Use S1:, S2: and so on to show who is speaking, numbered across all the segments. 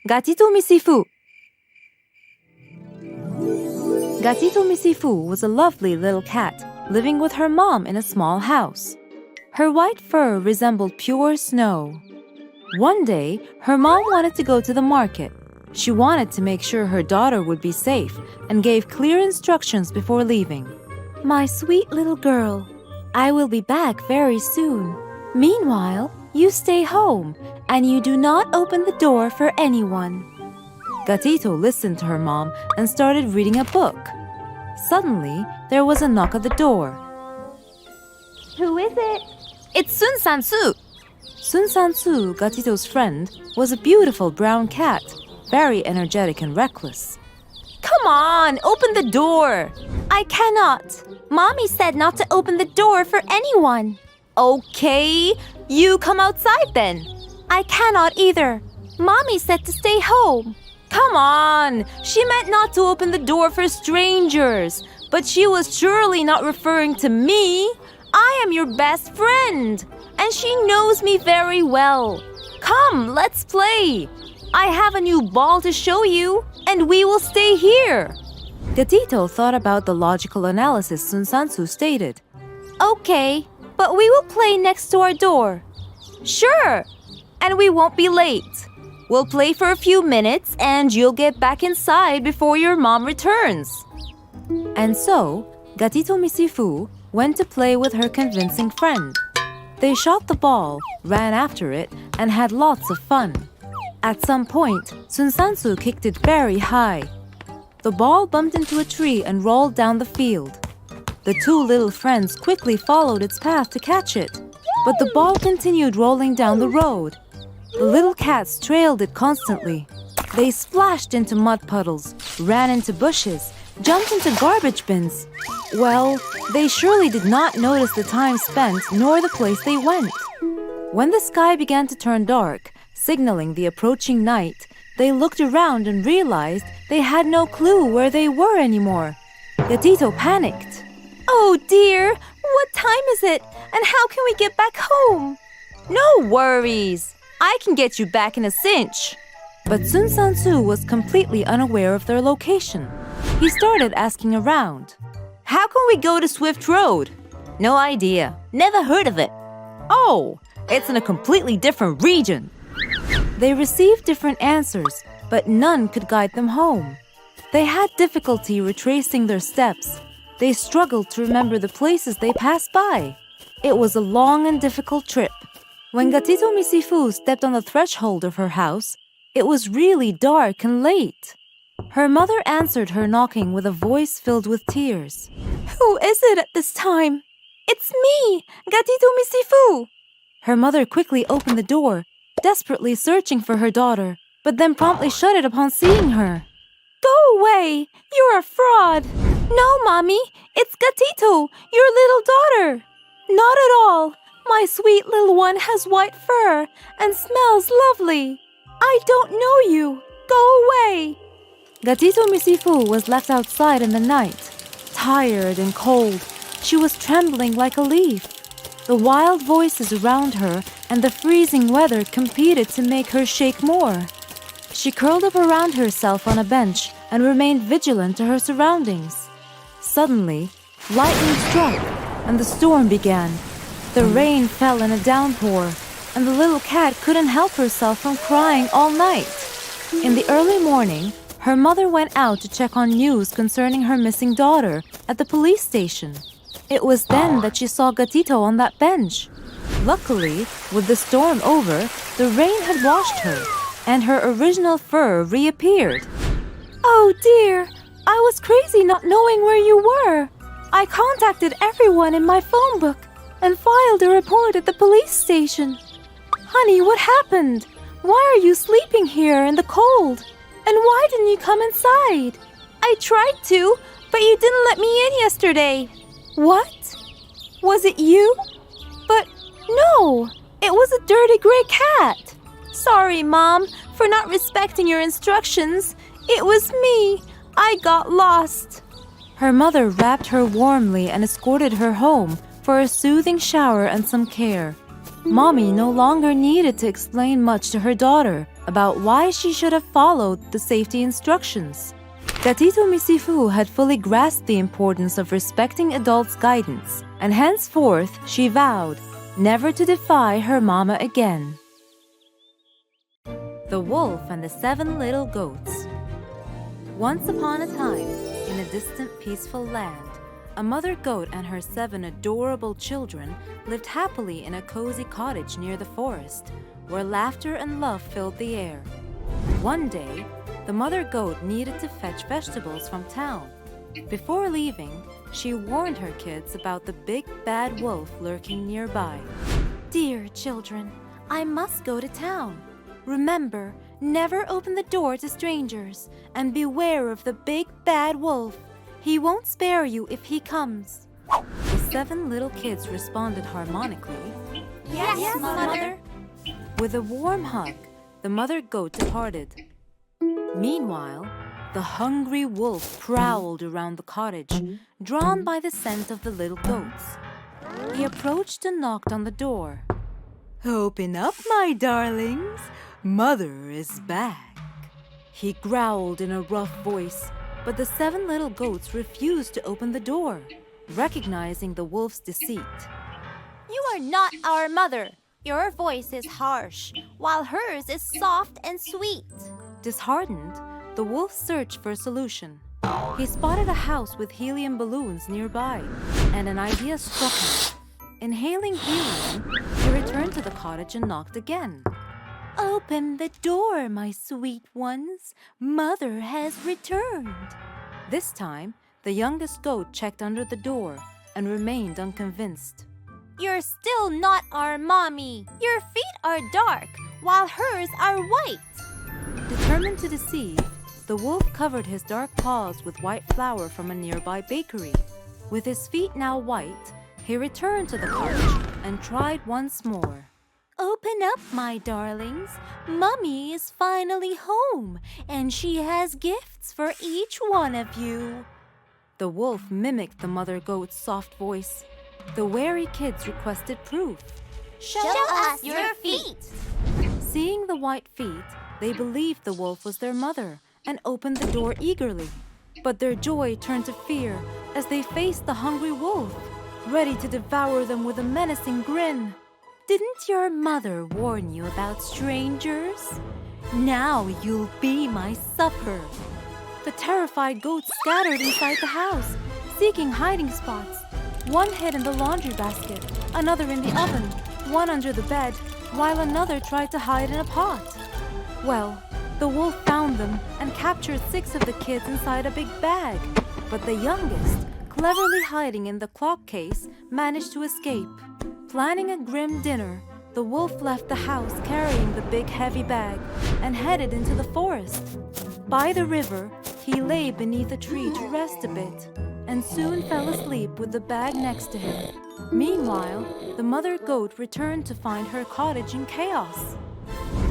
S1: Gatito Misifu. Gatito Misifu was a lovely little cat living with her mom in a small house. Her white fur resembled pure snow. One day, her mom wanted to go to the market. She wanted to make sure her daughter would be safe and gave clear instructions before leaving. My sweet little girl, I will be back very soon. Meanwhile, you stay home and you do not open the door for anyone. Gatito listened to her mom and started reading a book. Suddenly, there was a knock at the door.
S2: Who is it?
S1: It's Sun Sansu. Sun Sansu, Gatito's friend, was a beautiful brown cat, very energetic and reckless.
S2: Come on, open the door. I cannot. Mommy said not to open the door for anyone.
S1: Okay, you come outside then.
S2: I cannot either. Mommy said to stay home.
S1: Come on, she meant not to open the door for strangers, but she was surely not referring to me. I am your best friend, and she knows me very well. Come, let's play. I have a new ball to show you, and we will stay here. Gatito thought about the logical analysis Sun Sansu stated.
S2: Okay, but we will play next to our door.
S1: Sure, and we won't be late. We'll play for a few minutes, and you'll get back inside before your mom returns. And so, Gatito Misifu went to play with her convincing friend. They shot the ball, ran after it, and had lots of fun. At some point, Sun Sansu kicked it very high. The ball bumped into a tree and rolled down the field. The two little friends quickly followed its path to catch it, but the ball continued rolling down the road. The little cats trailed it constantly. They splashed into mud puddles, ran into bushes, jumped into garbage bins. Well, they surely did not notice the time spent nor the place they went. When the sky began to turn dark, signaling the approaching night, they looked around and realized they had no clue where they were anymore. Gatito panicked.
S2: Oh dear, what time is it? And how can we get back home?
S1: No worries. I can get you back in a cinch. But Sun Sansu was completely unaware of their location. He started asking around. How can we go to Swift Road? No idea. Never heard of it. Oh, it's in a completely different region. They received different answers, but none could guide them home. They had difficulty retracing their steps. They struggled to remember the places they passed by. It was a long and difficult trip. When Gatito Misifu stepped on the threshold of her house, it was really dark and late. Her mother answered her knocking with a voice filled with tears.
S2: Who is it at this time? It's me, Gatito Misifu.
S1: Her mother quickly opened the door, desperately searching for her daughter, but then promptly shut it upon seeing her.
S2: Go away! You're a fraud! No, Mommy, it's Gatito, your little daughter. Not at all. My sweet little one has white fur and smells lovely. I don't know you. Go away.
S1: Gatito Misifu was left outside in the night. Tired and cold, she was trembling like a leaf. The wild voices around her and the freezing weather competed to make her shake more. She curled up around herself on a bench and remained vigilant to her surroundings. Suddenly, lightning struck and the storm began. The rain fell in a downpour, and the little cat couldn't help herself from crying all night. In the early morning, her mother went out to check on news concerning her missing daughter at the police station. It was then that she saw Gatito on that bench. Luckily, with the storm over, the rain had washed her, and her original fur reappeared.
S2: Oh dear, I was crazy not knowing where you were. I contacted everyone in my phone book and filed a report at the police station. Honey, what happened? Why are you sleeping here in the cold? And why didn't you come inside? I tried to, but you didn't let me in yesterday. What? Was it you? But no, it was a dirty gray cat. Sorry, Mom, for not respecting your instructions. It was me. I got lost.
S1: Her mother wrapped her warmly and escorted her home for a soothing shower and some care. Mommy no longer needed to explain much to her daughter about why she should have followed the safety instructions. Gatito Misifu had fully grasped the importance of respecting adults' guidance, and henceforth she vowed never to defy her mama again. The Wolf and the 7 Little Goats. Once upon a time, in a distant peaceful land, a mother goat and her 7 adorable children lived happily in a cozy cottage near the forest, where laughter and love filled the air. One day, the mother goat needed to fetch vegetables from town. Before leaving, she warned her kids about the big bad wolf lurking nearby.
S2: Dear children, I must go to town. Remember, never open the door to strangers, and beware of the big bad wolf. He won't spare you if he comes.
S1: The 7 little kids responded harmonically.
S2: Yes, Mother.
S1: With a warm hug, the mother goat departed. Meanwhile, the hungry wolf prowled around the cottage, drawn by the scent of the little goats. He approached and knocked on the door. "Open up, my darlings. Mother is back," he growled in a rough voice, but the 7 little goats refused to open the door, recognizing the wolf's deceit.
S2: You are not our mother. Your voice is harsh, while hers is soft and sweet.
S1: Disheartened, the wolf searched for a solution. He spotted a house with helium balloons nearby, and an idea struck him. Inhaling helium, he returned to the cottage and knocked again.
S2: Open the door, my sweet ones. Mother has returned.
S1: This time, the youngest goat checked under the door and remained unconvinced.
S2: You're still not our mommy. Your feet are dark, while hers are white.
S1: Determined to deceive, the wolf covered his dark paws with white flour from a nearby bakery. With his feet now white, he returned to the cottage and tried once more.
S2: Open up, my darlings. Mummy is finally home, and she has gifts for each one of you.
S1: The wolf mimicked the mother goat's soft voice. The wary kids requested proof.
S2: Show us your feet.
S1: Seeing the white feet, they believed the wolf was their mother and opened the door eagerly. But their joy turned to fear as they faced the hungry wolf, ready to devour them with a menacing grin.
S2: Didn't your mother warn you about strangers? Now you'll be my supper.
S1: The terrified goats scattered inside the house, seeking hiding spots. One hid in the laundry basket, another in the oven, one under the bed, while another tried to hide in a pot. Well, the wolf found them and captured 6 of the kids inside a big bag. But the youngest, cleverly hiding in the clock case, managed to escape. Planning a grim dinner, the wolf left the house carrying the big heavy bag and headed into the forest. By the river, he lay beneath a tree to rest a bit and soon fell asleep with the bag next to him. Meanwhile, the mother goat returned to find her cottage in chaos.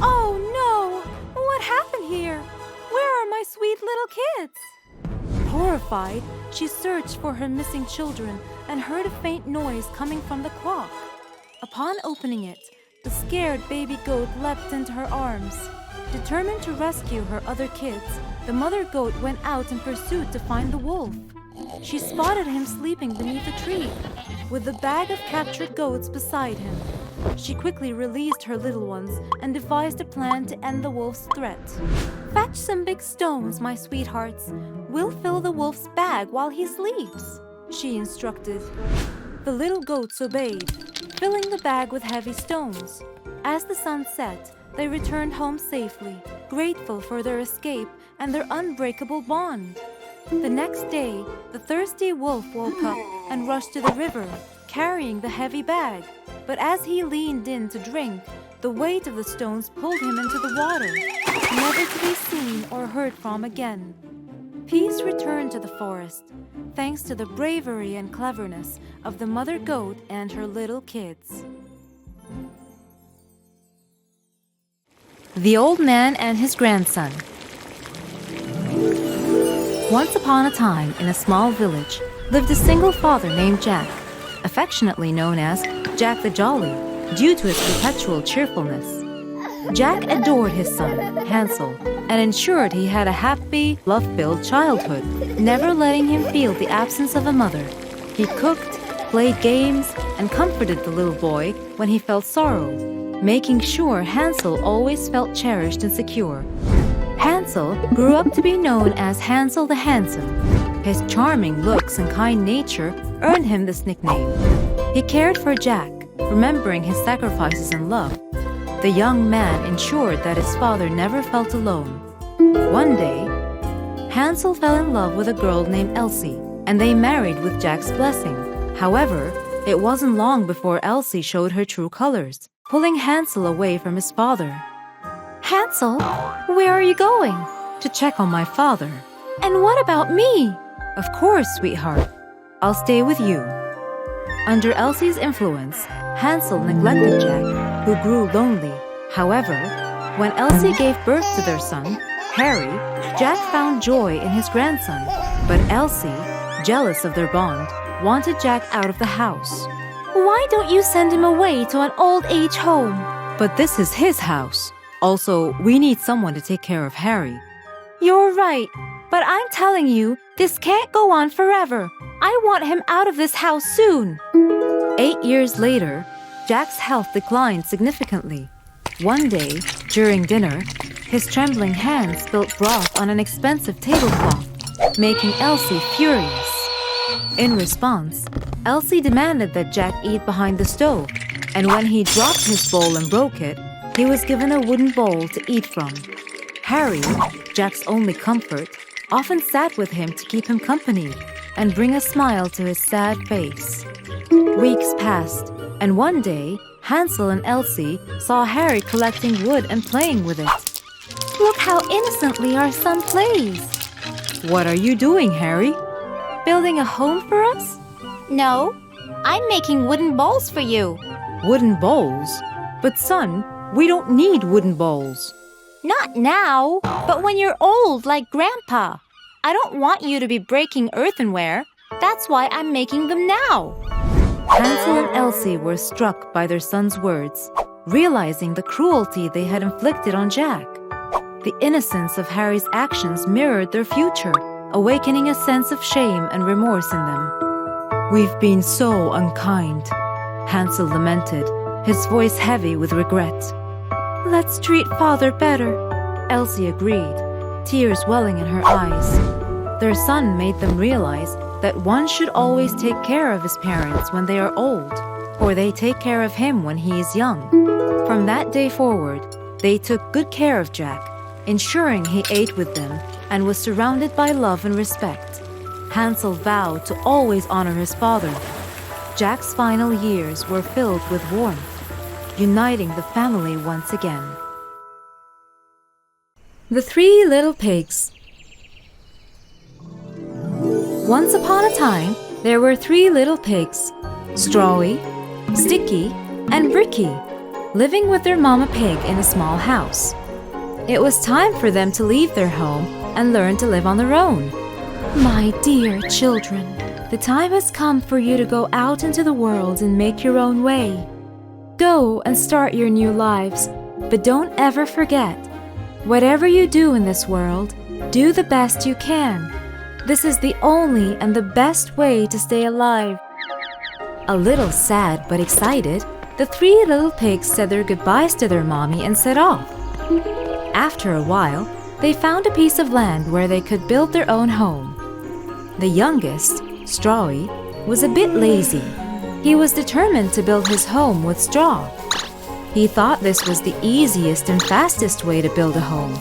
S2: Oh no! What happened here? Where are my sweet little kids?
S1: Horrified, she searched for her missing children and heard a faint noise coming from the clock. Upon opening it, the scared baby goat leapt into her arms. Determined to rescue her other kids, the mother goat went out in pursuit to find the wolf. She spotted him sleeping beneath a tree, with the bag of captured goats beside him. She quickly released her little ones and devised a plan to end the wolf's threat.
S2: Fetch some big stones, my sweethearts. We'll fill the wolf's bag while he sleeps,
S1: she instructed. The little goats obeyed, filling the bag with heavy stones. As the sun set, they returned home safely, grateful for their escape and their unbreakable bond. The next day, the thirsty wolf woke up and rushed to the river, carrying the heavy bag. But as he leaned in to drink, the weight of the stones pulled him into the water, never to be seen or heard from again. Peace returned to the forest, thanks to the bravery and cleverness of the mother goat and her little kids. The Old Man and His Grandson. Once upon a time, in a small village, lived a single father named Jack, affectionately known as Jack the Jolly, due to his perpetual cheerfulness. Jack adored his son, Hansel, and ensured he had a happy, love-filled childhood, never letting him feel the absence of a mother. He cooked, played games, and comforted the little boy when he felt sorrow, making sure Hansel always felt cherished and secure. Hansel grew up to be known as Hansel the Handsome. His charming looks and kind nature earned him this nickname. He cared for Jack, remembering his sacrifices and love. The young man ensured that his father never felt alone. One day, Hansel fell in love with a girl named Elsie, and they married with Jack's blessing. However, it wasn't long before Elsie showed her true colors, pulling Hansel away from his father.
S2: Hansel, where are you going?
S1: To check on my father.
S2: And what about me?
S1: Of course, sweetheart. I'll stay with you. Under Elsie's influence, Hansel neglected Jack, who grew lonely. However, when Elsie gave birth to their son, Harry, Jack found joy in his grandson. But Elsie, jealous of their bond, wanted Jack out of the house.
S2: Why don't you send him away to an old-age home?
S1: But this is his house. Also, we need someone to take care of Harry.
S2: You're right, but I'm telling you, this can't go on forever. I want him out of this house soon.
S1: 8 years later, Jack's health declined significantly. One day, during dinner, his trembling hand spilt broth on an expensive tablecloth, making Elsie furious. In response, Elsie demanded that Jack eat behind the stove, and when he dropped his bowl and broke it, he was given a wooden bowl to eat from. Harry, Jack's only comfort, often sat with him to keep him company and bring a smile to his sad face. Weeks passed, and one day, Hansel and Elsie saw Harry collecting wood and playing with it.
S2: Look how innocently our son plays.
S1: What are you doing, Harry?
S2: Building a home for us?
S3: No, I'm making wooden bowls for you.
S1: Wooden bowls? But son, we don't need wooden bowls.
S3: Not now, but when you're old like Grandpa. I don't want you to be breaking earthenware. That's why I'm making them now.
S1: Hansel and Elsie were struck by their son's words, realizing the cruelty they had inflicted on Jack. The innocence of Harry's actions mirrored their future, awakening a sense of shame and remorse in them. "We've been so unkind," Hansel lamented, his voice heavy with regret.
S2: Let's treat Father better.
S1: Elsie agreed, tears welling in her eyes. Their son made them realize that one should always take care of his parents when they are old, or they take care of him when he is young. From that day forward, they took good care of Jack, ensuring he ate with them and was surrounded by love and respect. Hansel vowed to always honor his father. Jack's final years were filled with warmth, uniting the family once again. The Three Little Pigs. Once upon a time, there were 3 little pigs, Strawy, Sticky, and Bricky, living with their mama pig in a small house. It was time for them to leave their home and learn to live on their own.
S2: My dear children, the time has come for you to go out into the world and make your own way. Go and start your new lives, but don't ever forget, whatever you do in this world, do the best you can. This is the only and the best way to stay alive. A little sad but excited, the 3 little pigs said their goodbyes to their mommy and set off. After a while, they found a piece of land where they could build their own home. The youngest, Strawy, was a bit lazy. He was determined to build his home with straw. He thought this was the easiest and fastest way to build a home.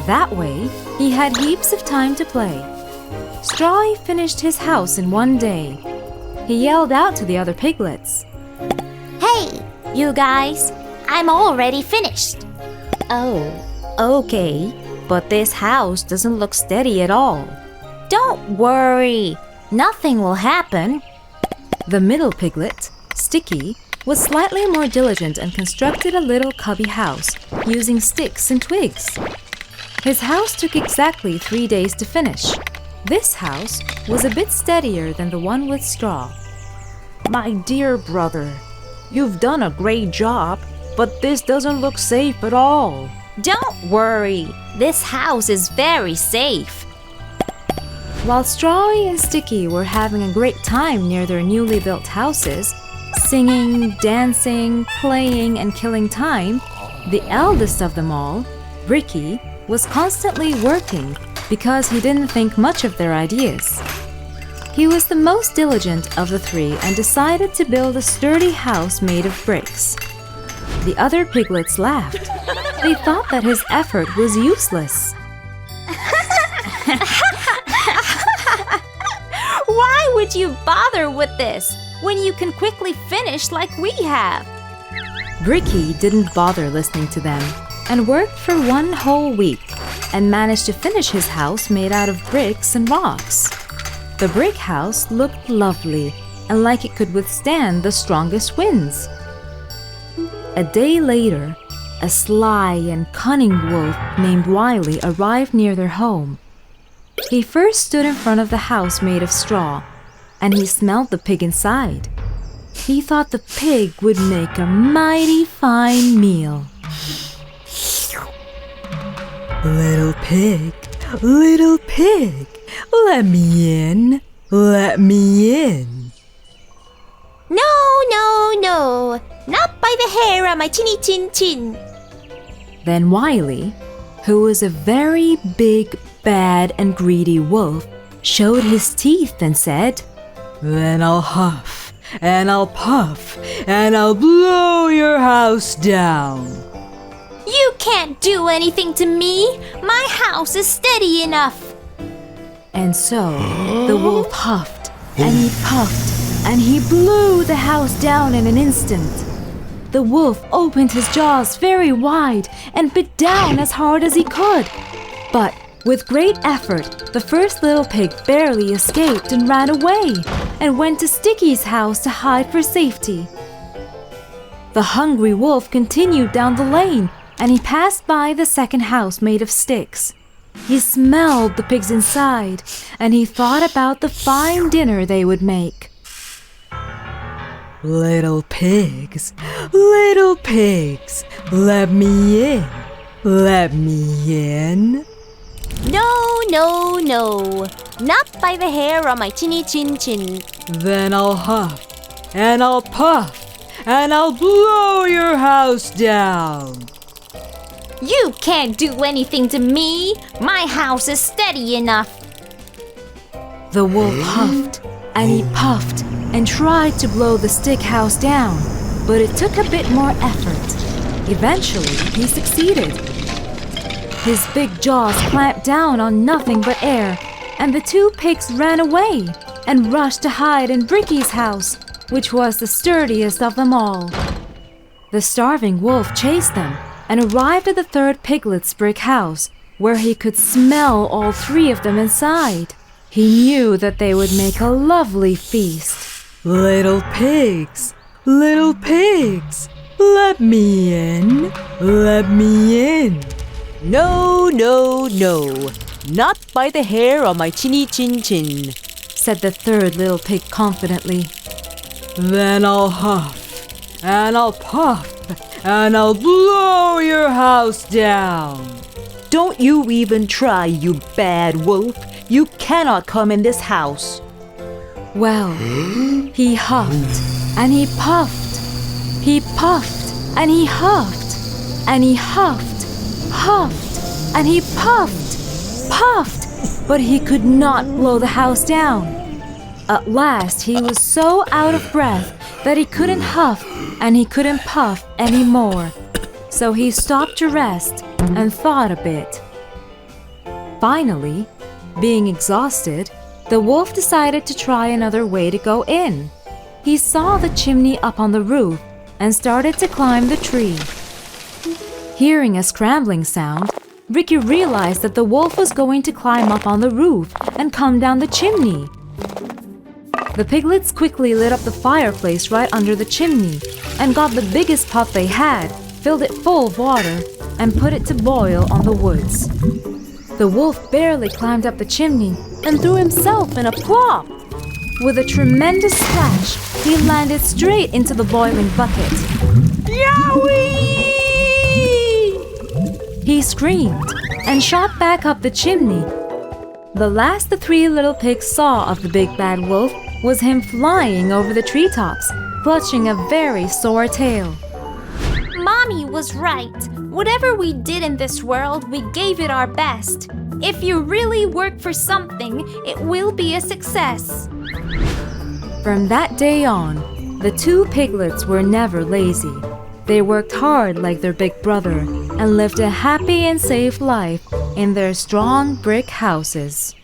S2: That way, he had heaps of time to play. Strawy finished his house in one day. He yelled out to the other piglets,
S3: Hey, you guys, I'm already finished.
S1: "Oh, okay, but this house doesn't look steady at all."
S3: Don't worry, nothing will happen.
S1: The middle piglet, Sticky, was slightly more diligent and constructed a little cubby house using sticks and twigs. His house took exactly 3 days to finish. This house was a bit steadier than the one with straw.
S4: My dear brother, you've done a great job,
S2: but this doesn't look safe at all.
S1: Don't worry, this house is very safe.
S2: While Strawy and Sticky were having a great time near their newly built houses, singing, dancing, playing, and killing time, the eldest of them all, Ricky, was constantly working because he didn't think much of their ideas. He was the most diligent of the three and decided to build a sturdy house made of bricks. The other piglets laughed. They thought that his effort was useless.
S1: Why would you bother with this when you can quickly finish like we have?
S2: Ricky didn't bother listening to them and worked for 1 whole week and managed to finish his house made out of bricks and rocks. The brick house looked lovely and like it could withstand the strongest winds. A day later, a sly and cunning wolf named Wiley arrived near their home. He first stood in front of the house made of straw, and he smelled the pig inside. He thought the pig would make a mighty fine meal.
S4: Little pig, let me in, let me in.
S3: No, not by the hair on my chinny chin chin.
S2: Then Wiley, who was a very big, bad, and greedy wolf, showed his teeth and said,
S4: Then I'll huff, and I'll puff, and I'll blow your house down.
S3: You can't do anything to me. My house is steady enough.
S2: And so the wolf huffed, and he puffed, and he blew the house down in an instant. The wolf opened his jaws very wide and bit down as hard as he could. But with great effort, the first little pig barely escaped and ran away and went to Sticky's house to hide for safety. The hungry wolf continued down the lane, and he passed by the second house made of sticks. He smelled the pigs inside, and he thought about the fine dinner they would make.
S4: Little pigs, let me in, let me in.
S3: No, not by the hair on my chinny chin chin.
S4: Then I'll huff, and I'll puff, and I'll blow your house down.
S3: You can't do anything to me. My house is steady enough.
S2: The wolf huffed, and he puffed, and tried to blow the stick house down, but it took a bit more effort. Eventually, he succeeded. His big jaws clamped down on nothing but air, and the two pigs ran away and rushed to hide in Ricky's house, which was the sturdiest of them all. The starving wolf chased them and arrived at the third piglet's brick house, where he could smell all three of them inside. He knew that they would make a lovely feast.
S4: Little pigs, let me in, let me in.
S5: No, not by the hair on my chinny chin chin,
S2: said the third little pig confidently.
S4: Then I'll huff, and I'll puff, and I'll blow your house down.
S5: Don't you even try, you bad wolf. You cannot come in this house.
S2: Well, he huffed, and he puffed. He puffed, and he huffed, and he huffed, and he puffed, but he could not blow the house down. At last, he was so out of breath that he couldn't huff and he couldn't puff anymore. So he stopped to rest and thought a bit. Finally, being exhausted, the wolf decided to try another way to go in. He saw the chimney up on the roof and started to climb the tree. Hearing a scrambling sound, Ricky realized that the wolf was going to climb up on the roof and come down the chimney. The piglets quickly lit up the fireplace right under the chimney and got the biggest pot they had, filled it full of water, and put it to boil on the woods. The wolf barely climbed up the chimney and threw himself in a plop. With a tremendous splash, he landed straight into the boiling bucket.
S4: Yowie!
S2: He screamed and shot back up the chimney. The last the three little pigs saw of the big bad wolf was him flying over the treetops, clutching a very sore tail.
S3: Mommy was right. Whatever we did in this world, we gave it our best. If you really work for something, it will be a success.
S2: From that day on, the two piglets were never lazy. They worked hard like their big brother and lived a happy and safe life in their strong brick houses.